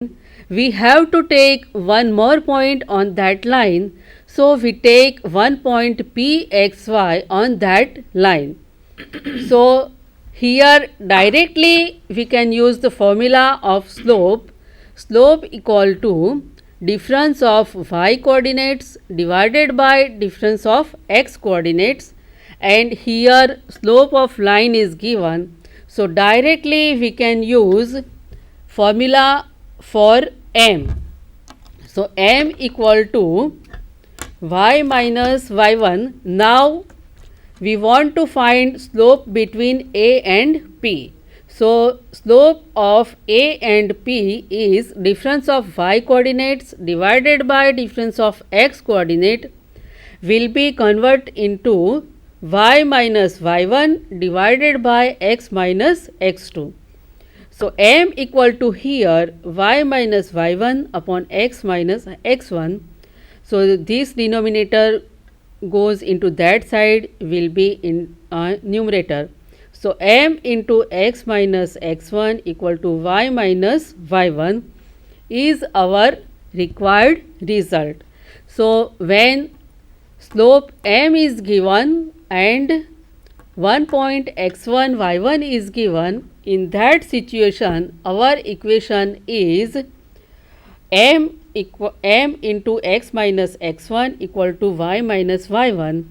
we have to take one more point on that line. So we take one point pxy on that line. So here directly we can use the formula of slope. Slope equal to difference of y coordinates divided by difference of x coordinates, and here slope of line is given. So directly we can use formula for m. So m equal to y minus y1. Now we want to find slope between a and p. So slope of a and p is difference of y coordinates divided by difference of x coordinate will be convert into y minus y1 divided by x minus x2. So m equal to here y minus y1 upon x minus x1. So this denominator goes into that side, will be in numerator. So m into x minus x1 equal to y minus y1 is our required result. So when slope m is given and one point x1 y1 is given, in that situation our equation is m into x minus x1 equal to y minus y1.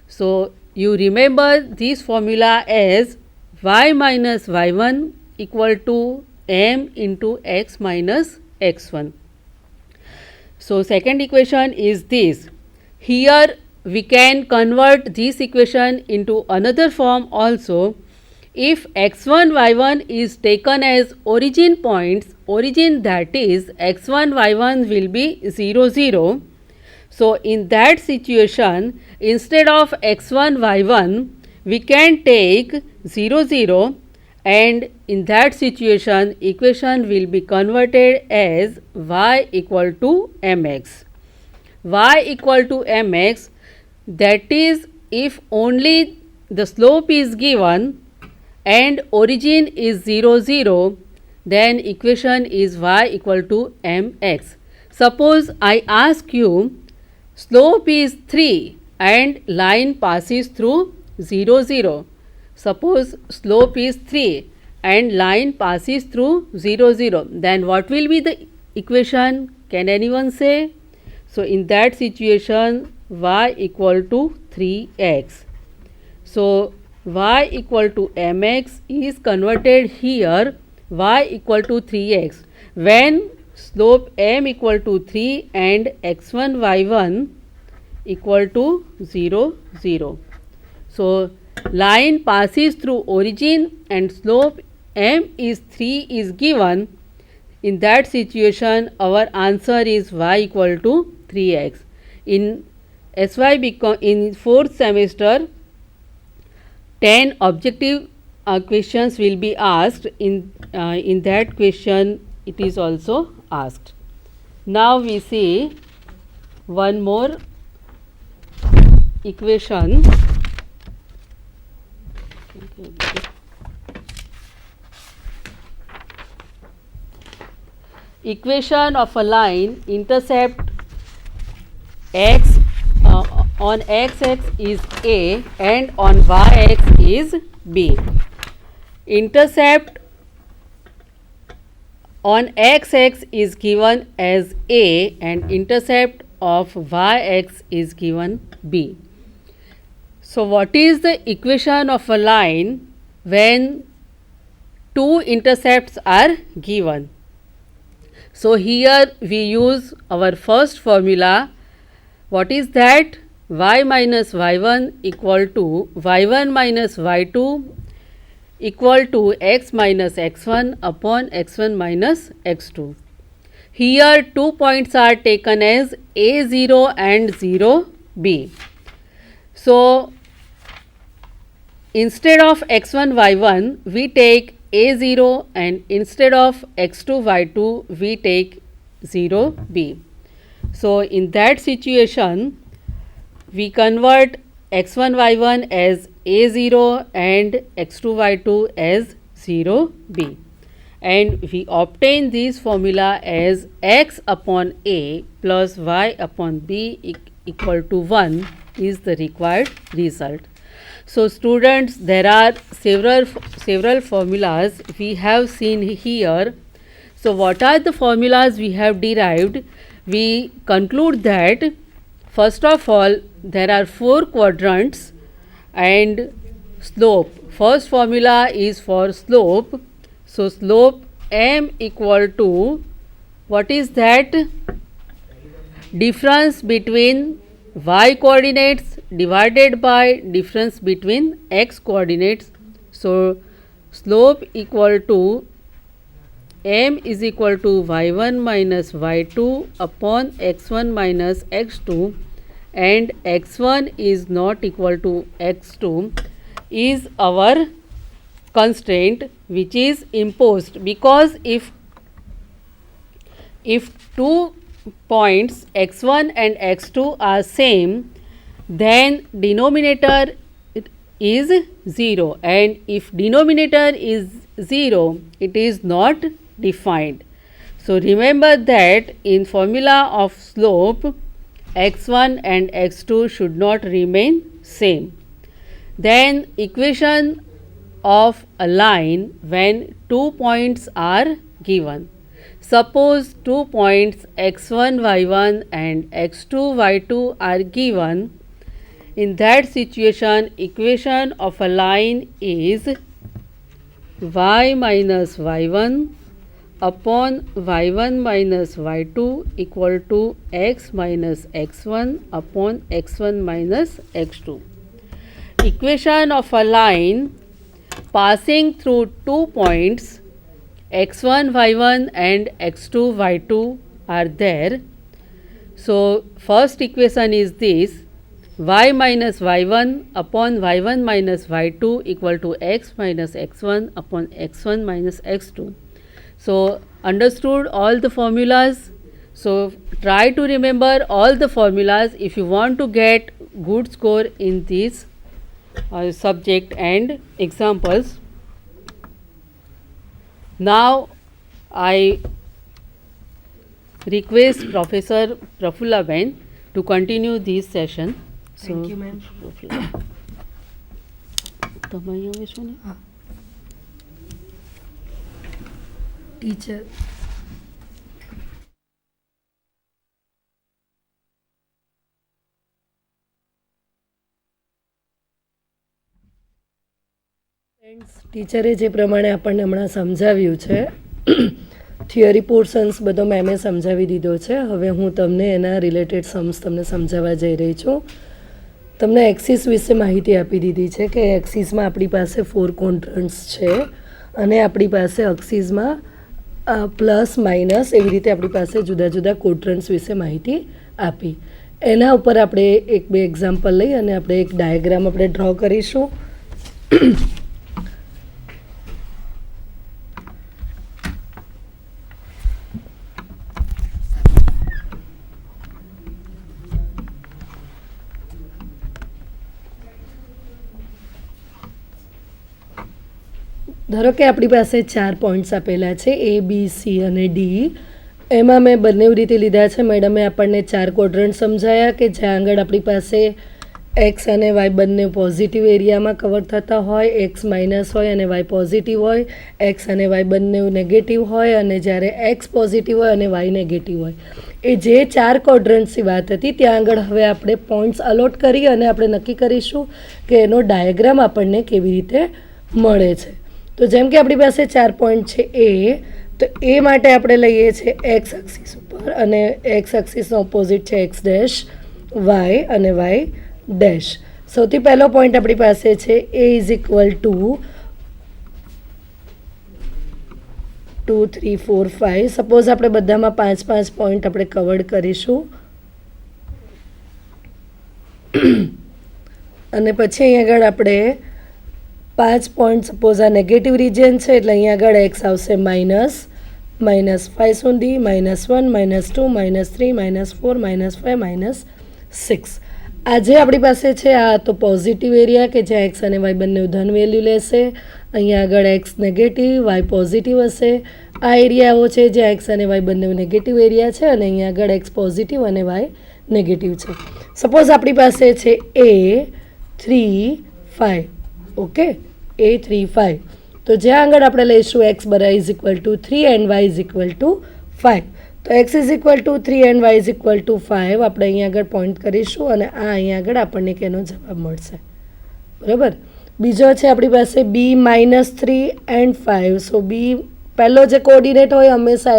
So you remember this formula as y minus y1 equal to m into x minus x1. So second equation is this. Here we can convert this equation into another form also. If x1 y1 is taken as origin points, origin, that is x1 y1 will be 0 0. So in that situation, instead of x1 y1 we can take 0 0, and in that situation equation will be converted as y equal to mx. Y equal to mx, that is if only the slope is given and origin is 0 0, then equation is y equal to mx. Suppose I ask you slope is 3 and line passes through 0 0. Suppose slope is 3 and line passes through 0 0, then what will be the equation? Can anyone say? So in that situation y equal to 3x. So y equal to mx is converted here y equal to 3x when slope m equal to 3 and x1 y1 equal to 0 0. So line passes through origin and slope m is 3 is given. In that situation our answer is y equal to 3x. In SY in 4th semester 10 objective questions will be asked. In that question it is also asked. Now we see one more equation. Equation of a line intercept x on x-axis is a and on y-axis is b. Intercept on x-axis is given as a and intercept of y-axis is given b. So what is the equation of a line when two intercepts are given? So here we use our first formula. What is that? Y minus y1 equal to y1 minus y2 equal to x minus x1 upon x1 minus x2. Here 2 points are taken as a0 and 0b. So instead of x1 y1 we take a0 and instead of x2 y2 we take 0b. So in that situation we convert x1 y1 as a0 and x2 y2 as 0b, and we obtain this formula as x upon a plus y upon b equal to 1 is the required result. So students, there are several formulas we have seen here. So what are the formulas we have derived? We conclude that first of all there are 4 quadrants and slope. First formula is for slope. So slope m equal to, what is that? Difference between y coordinates divided by difference between x coordinates. So slope equal to m is equal to y1 minus y2 upon x1 minus x2, and x1 is not equal to x2 is our constraint which is imposed, because if two points x1 and x2 are same, then denominator is 0, and if denominator is 0, it is not defined. So remember that in formula of slope, x1 and x2 should not remain same. Then equation of a line when 2 points are given. Suppose 2 points x1 y1 and x2 y2 are given. In that situation, equation of a line is y minus y1 upon y1 minus y2 equal to x minus x1 upon x1 minus x2. Equation of a line passing through 2 points x1 y1 and x2 y2 are there. So first equation is this: y minus y1 upon y1 minus y2 equal to x minus x1 upon x1 minus x2. So understood all the formulas? So try to remember all the formulas if you want to get good score in this subject and examples. Now I request Professor Prafulla Ben to continue this session. Thank you, ma'am. Teacher. ટીચરે જે પ્રમાણે આપણને હમણાં સમજાવ્યું છે, theory portions બધો મેમે સમજાવી દીધો છે. હવે હું તમને એના રિલેટેડ सम्स તમને સમજાવવા જઈ રહી છું. તમને એક્સિસ વિશે માહિતી આપી દીધી છે કે એક્સિસમાં આપણી પાસે 4 કોન્ટ્રન્ટ્સ છે અને આપણી પાસે અક્સિસમાં પ્લસ માઇનસ એવી રીતે આપણી પાસે જુદા જુદા કોન્ટ્રન્ટ્સ વિશે માહિતી આપી. એના ઉપર આપણે 1-2 એક્ઝામ્પલ લઈ અને આપણે એક ડાયાગ્રામ આપણે ડ્રો કરીશું. ધારો કે આપણી પાસે 4 પોઈન્ટ્સ આપેલા છે A, B, C અને D. એમાં મેં બંને રીતે લીધા છે. મેડમે આપણને 4 ક્વોડ્રન્ટ સમજાયા કે જ્યાં આગળ આપણી પાસે એક્સ અને વાય બંને પોઝિટિવ એરિયામાં કવર થતા હોય, એક્સ માઇનસ હોય અને વાય પોઝિટિવ હોય, એક્સ અને વાય બંને નેગેટિવ હોય, અને જ્યારે એક્સ પોઝિટિવ હોય અને વાય નેગેટિવ હોય. એ જે 4 ક્વોડ્રન્ટ્સની વાત હતી ત્યાં આગળ હવે આપણે પોઈન્ટ્સ અલોટ કરી અને આપણે નક્કી કરીશું કે એનો ડાયાગ્રામ આપણને કેવી રીતે મળે છે. તો જેમ કે આપણી પાસે 4 પોઈન્ટ છે એ, તો એ માટે આપણે લઈએ છીએ એક્સ એક્સિસ ઉપર, અને એક્સ એક્સિસનો ઓપોઝિટ છે એક્સ ડેશ, વાય અને વાય ડેશ. સૌથી પહેલો પોઈન્ટ આપણી પાસે છે એ ઇઝ ઇક્વલ ટુ 2, 3, 4, 5. સપોઝ આપણે બધામાં 5-5 પોઈન્ટ આપણે કવર્ડ કરીશું. અને પછી અહીં આગળ આપણે 5 પોઈન્ટ, સપોઝ આ નેગેટિવ રિજન છે એટલે અહીંયા આગળ એક્સ આવશે -5 સુધી, -1, -2, -3, -4, -5, -6. આ જે આપણી પાસે છે આ તો પોઝિટિવ એરિયા કે જ્યાં એક્સ અને વાય બંને ધન વેલ્યુ લેશે, અહીંયા આગળ એક્સ નેગેટિવ વાય પોઝિટિવ હશે. આ એરિયા એવો છે જ્યાં એક્સ અને વાય બંને નેગેટિવ એરિયા છે અને અહીંયા આગળ એક્સ પોઝિટિવ અને વાય નેગેટિવ છે. સપોઝ આપણી પાસે છે A3 5. Okay, A3 5. તો જ્યાં આગળ આપણે લઈશું x is equal to 3 and y is equal to 5. તો x is equal to 3 and y is equal to 5 આપણે અહીંયા આગળ પોઈન્ટ કરીશું અને આ અહીંયા આગળ આપણને કેનો જવાબ મળશે. બરાબર. બીજો છે આપણી પાસે B-3 એન્ડ 5. સો બી પહેલો જે કોઓર્ડિનેટ હોય હંમેશા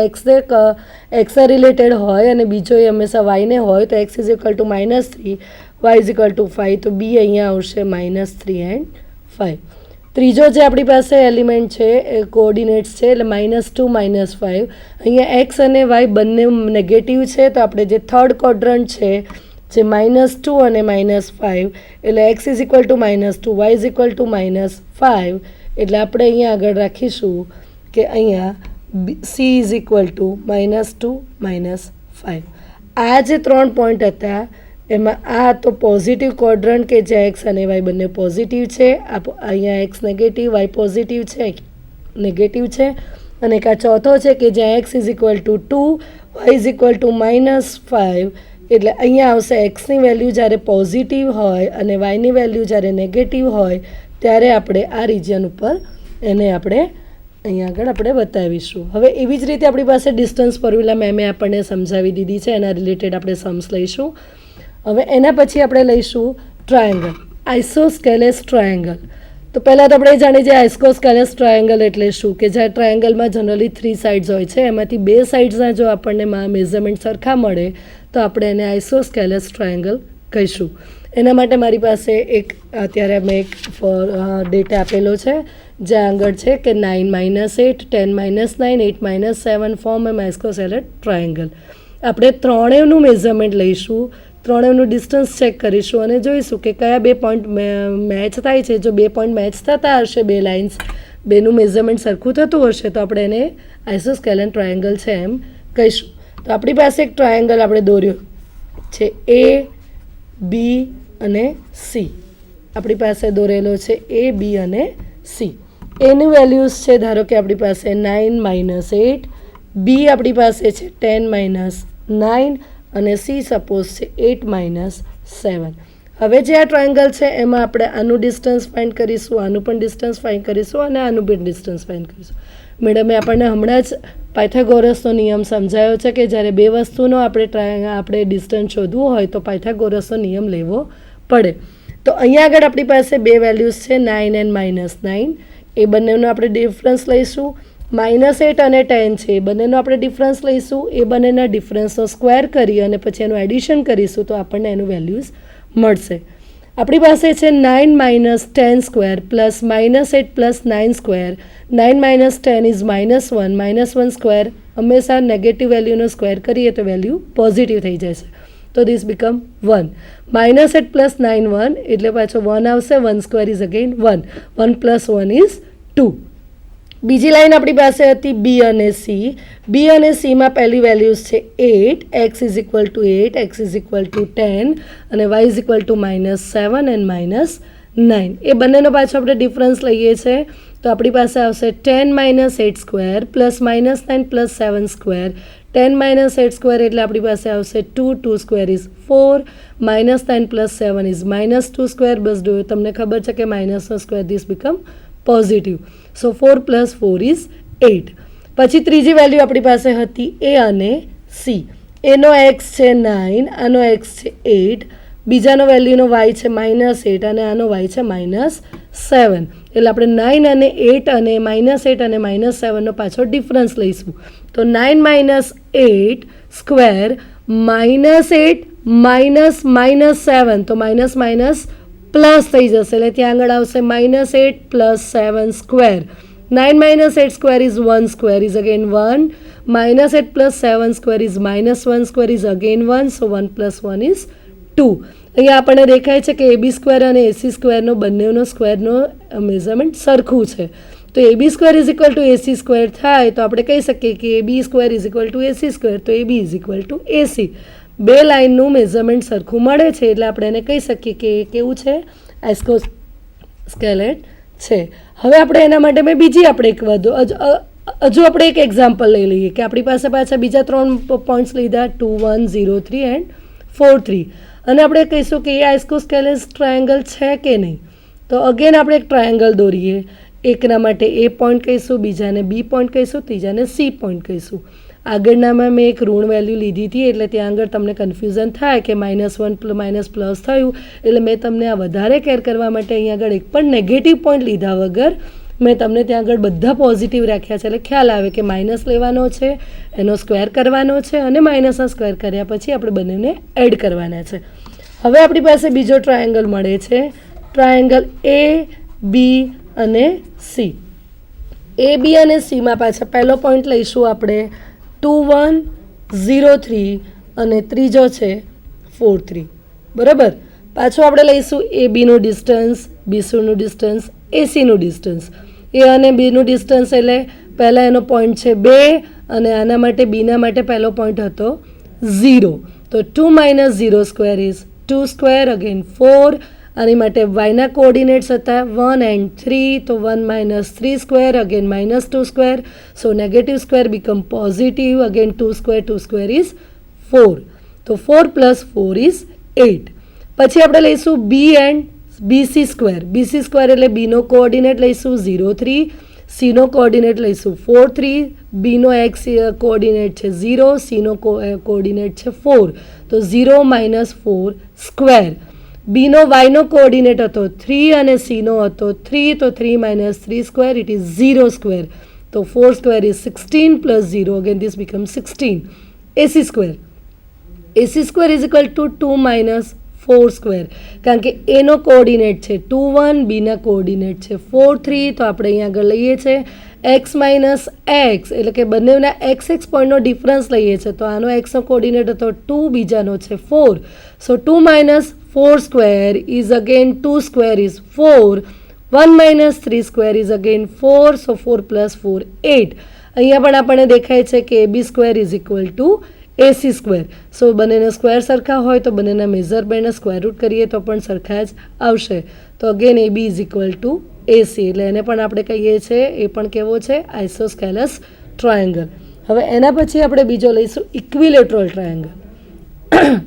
એક્સને રિલેટેડ હોય અને બીજો એ હંમેશા વાયને હોય. તો x is equal to -3 y is equal to 5. તો બી અહીંયા આવશે -3 એન્ડ 5. ત્રીજો જે આપણી પાસે એલિમેન્ટ છે એ કોઓર્ડિનેટ્સ છે એટલે -2 -5. અહીંયા એક્સ અને વાય બંને નેગેટિવ છે તો આપણે જે થર્ડ ક્વોડ્રન્ટ છે જે -2 અને -5 એટલે x is equal to -2 y is equal to -5 એટલે આપણે અહીંયા આગળ રાખીશું કે અહીંયા સી ઇઝ ઇક્વલ ટુ -2 -5. આ જે 3 પોઈન્ટ હતા એમાં આ તો પોઝિટિવ ક્વોડ્રન્ટ કે જ્યાં એક્સ અને વાય બંને પોઝિટિવ છે. અહીંયા એક્સ નેગેટિવ વાય પોઝિટિવ છે નેગેટિવ છે અને એક આ ચોથો છે કે જ્યાં x is equal to 2 y is equal to -5 એટલે અહીંયા આવશે એક્સની વેલ્યુ જ્યારે પોઝિટિવ હોય અને વાયની વેલ્યુ જ્યારે નેગેટિવ હોય ત્યારે આપણે આ રિજિયન ઉપર એને આપણે અહીંયા આગળ આપણે બતાવીશું. હવે એવી જ રીતે આપણી પાસે ડિસ્ટન્સ ફોર્મ્યુલા મેમે આપણને સમજાવી દીધી છે, એના રિલેટેડ આપણે સમ્સ લઈશું. હવે એના પછી આપણે લઈશું ટ્રાયેંગલ, આઇસોસ્કેલેસ ટ્રાયેંગલ. તો પહેલાં તો આપણે જાણીએ છીએ આઇસોસ્કેલેસ ટ્રાયેંગલ એટલે શું, કે જ્યાં ટ્રાયેંગલમાં જનરલી 3 સાઇડ્સ હોય છે, એમાંથી 2 સાઇડ્સના જો આપણને મેઝરમેન્ટ સરખા મળે તો આપણે એને આઇસોસ્કેલેસ ટ્રાયેંગલ કહીશું. એના માટે મારી પાસે એક અત્યારે મેં એક ડેટા આપેલો છે જ્યાં આગળ છે કે 9 - 8 10 - 9 8 - 7 ફોર્મ એમ આઇસોસ્કેલેસ ટ્રાયેંગલ. આપણે ત્રણેયનું મેઝરમેન્ટ લઈશું, ત્રણેયનું ડિસ્ટન્સ ચેક કરીશું અને જોઈશું કે કયા 2 પોઈન્ટ મેચ થાય છે. જો 2 પોઈન્ટ મેચ થતા હશે, 2 લાઇન્સ બેનું મેઝરમેન્ટ સરખું થતું હશે તો આપણે એને આઇસોસ્કેલેસ ટ્રાયેંગલ છે એમ કહીશું. તો આપણી પાસે એક ટ્રાયેંગલ આપણે દોર્યો છે A, B અને C. આપણી પાસે દોરેલો છે A, B અને C. એની વેલ્યુઝ છે ધારો કે આપણી પાસે 9 - 8, B આપણી પાસે છે 10 - 9 અને C સપોઝ છે 8 - 7. હવે જે આ ટ્રાયેંગલ છે એમાં આપણે આનું ડિસ્ટન્સ ફાઇન્ડ કરીશું, આનું પણ ડિસ્ટન્સ ફાઇન્ડ કરીશું અને આનું પણ ડિસ્ટન્સ ફાઇન્ડ કરીશું. મેડમે આપણને હમણાં જ પાયથાગોરસનો નિયમ સમજાયો છે કે જ્યારે 2 વસ્તુનો આપણે ડિસ્ટન્સ શોધવું હોય તો પાયથાગોરસનો નિયમ લેવો પડે. તો અહીંયા આગળ આપણી પાસે 2 વેલ્યુઝ છે 9 અને -9. એ બંનેનો આપણે ડિફરન્સ લઈશું. -8 અને 10 છે એ બંનેનો આપણે ડિફરન્સ લઈશું. એ બંનેના ડિફરન્સનો સ્ક્વેર કરી અને પછી એનું એડિશન કરીશું તો આપણને એનું વેલ્યુઝ મળશે. આપણી પાસે છે 9 - 10 square plus -8 plus 9 square. 9 - 10 is -1. -1 square હંમેશા નેગેટિવ વેલ્યુનો સ્ક્વેર કરીએ તો વેલ્યુ પોઝિટિવ થઈ જશે. તો ધીસ બીકમ 1. -8 પ્લસ 9 1 એટલે પાછો 1 આવશે. 1 square is again 1. 1 plus 1 is 2. બીજી લાઈન આપણી પાસે હતી B અને C. B અને Cમાં પહેલી વેલ્યુઝ છે 8, x is equal to 8, x is equal to 10 અને y is equal to -7 and -9. એ બંનેનો પાછો આપણે ડિફરન્સ લઈએ છીએ તો આપણી પાસે આવશે 10 - 8 square plus -9 plus 7 square. 10 - 8 square એટલે આપણી પાસે આવશે 2, 2 square is 4, -9 plus 7 is -2 square. બસ તમને ખબર છે કે માઇનસનો square this become positive. So 4 + 4 is 8. પછી ત્રીજી વેલ્યુ આપણી પાસે હતી A અને C. એનો એક્સ છે 9, આનો એક્સ છે 8, બીજાનો વેલ્યુનો વાય છે -8 અને આનો વાય છે -7. એટલે આપણે 9 અને 8 અને -8 અને -7નો પાછો ડિફરન્સ લઈશું. તો 9 - 8 સ્ક્વેર -8 -7 તો માઇનસ પ્લસ થઈ જશે એટલે ત્યાં આગળ આવશે -8 plus 7 square. 9 - 8 square is 1 square is again 1. -8 plus 7 square is -1 square is again 1. So 1 + 1 is 2. અહીંયા આપણને દેખાય છે કે AB સ્ક્વેર અને AC સ્ક્વેરનો બંનેનો સ્ક્વેરનો મેઝરમેન્ટ સરખું છે. તો AB square is equal two AC square થાય તો આપણે કહી શકીએ કે AB square is equal two AC square. તો AB is equal two AC. 2 લાઇનનું મેઝરમેન્ટ સરખું મળે છે એટલે આપણે એને કહી શકીએ કે કેવું છે આઇસોસ્કેલેસ છે. હવે આપણે એના માટે મેં બીજી આપણે એક હજુ આપણે એક એક્ઝામ્પલ લઈ લઈએ કે આપણી પાસે પાછા બીજા 3 પોઈન્ટ્સ લીધા 2 1 0 3 એન્ડ 4 3 અને આપણે કહીશું કે એ આઇસોસ્કેલેસ ટ્રાયેંગલ છે કે નહીં. તો અગેન આપણે એક ટ્રાયેંગલ દોરીએ. એકના માટે એ પોઈન્ટ કહીશું, બીજાને બી પોઈન્ટ કહીશું, ત્રીજાને સી પોઈન્ટ કહીશું. આગળનામાં મેં એક ઋણ વેલ્યુ લીધી હતી એટલે ત્યાં આગળ તમને કન્ફ્યુઝન થાય કે -1 માઇનસ પ્લસ થયું એટલે મેં તમને આ વધારે કેર કરવા માટે અહીંયા આગળ એક પણ નેગેટિવ પોઈન્ટ લીધા વગર મેં તમને ત્યાં આગળ બધા પોઝિટિવ રાખ્યા છે એટલે ખ્યાલ આવે કે માઇનસ લેવાનો છે, એનો સ્ક્વેર કરવાનો છે અને માઇનસનો સ્ક્વેર કર્યા પછી આપણે બંનેને એડ કરવાના છે. હવે આપણી પાસે બીજો ટ્રાયેંગલ મળે છે, ટ્રાયેંગલ એ બી અને સી. એ બી અને સીમાં પાછા પહેલો પોઈન્ટ લઈશું આપણે 2 1 0 3 અને ત્રીજો છે 4 3. બરાબર. પાછું આપણે લઈશું એ બીનું ડિસ્ટન્સ, બીસીનું ડિસ્ટન્સ, એસીનું ડિસ્ટન્સ. એ અને બીનું ડિસ્ટન્સ એટલે પહેલાં એનો પોઈન્ટ છે 2 અને આના માટે બીના માટે પહેલો પોઈન્ટ હતો 0. તો 2 minus 0 square is 2 square, again 4. આની માટે વાયના કોઓર્ડિનેટ્સ હતા 1 એન્ડ 3, તો 1 minus 3 square, again minus 2 square. So negative square become positive, again 2 square is 4. તો 4 પ્લસ 4 ઇઝ 8. પછી આપણે લઈશું B and BC square. BC square એટલે બીનો કોઓર્ડિનેટ લઈશું 0 3, સીનો કોઓર્ડિનેટ લઈશું 4 3, બીનો એક્સ કોઓર્ડિનેટ છે 0, સીનો કોઓર્ડિનેટ છે 4. તો 0 માઇનસ 4 સ્ક્વેર. બીનો વાયનો કોઓર્ડિનેટ હતો 3 અને સીનો હતો 3, તો 3 minus 3 square it is 0 square. તો 4 square is 16 plus 0, again this become 16. AC square. AC square is equal to 2 minus 4 square, કારણ કે એનો કોઓર્ડિનેટ છે 2 1, બીના કોઓર્ડિનેટ છે 4 3, તો આપણે અહીંયા આગળ લઈએ છીએ એક્સ માઇનસ એક્સ એટલે કે બંનેના એક્સ પોઈન્ટનો ડિફરન્સ લઈએ છીએ. તો આનો એક્સનો કોઓર્ડિનેટ હતો 2, બીજાનો છે 4. So 2 minus 4 square is again 2 square is 4. 1 minus 3 square is again 4. So 4 plus 4 8. અહીંયા પણ આપણને દેખાય છે કે A B square is equal to AC square. So બંનેના સ્ક્વેર સરખા હોય તો બંનેના મેઝરમેન્ટના સ્ક્વેર રૂટ કરીએ તો પણ સરખા જ આવશે. તો again A B is equal to AC એટલે એને પણ આપણે કહીએ છીએ એ પણ કેવો છે આઇસોસ્કેલસ ટ્રાયેંગલ. હવે એના પછી આપણે બીજો લઈશું ઇક્વિલેટરલ ટ્રાયેંગલ.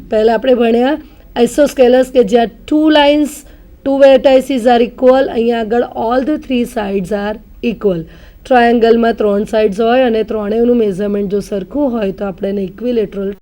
પહેલાં આપણે ભણ્યા આઇસોસ્કેલસ કે જ્યાં 2 લાઇન્સ 2 વેર્ટાઇસીસ આર ઇક્વલ. અહીંયા આગળ all the 3 sides are equal. ટ્રાયેંગલમાં 3 સાઇડ્સ હોય અને ત્રણેયનું મેઝરમેન્ટ જો સરખું હોય તો આપણે એને ઇક્વિલેટરલ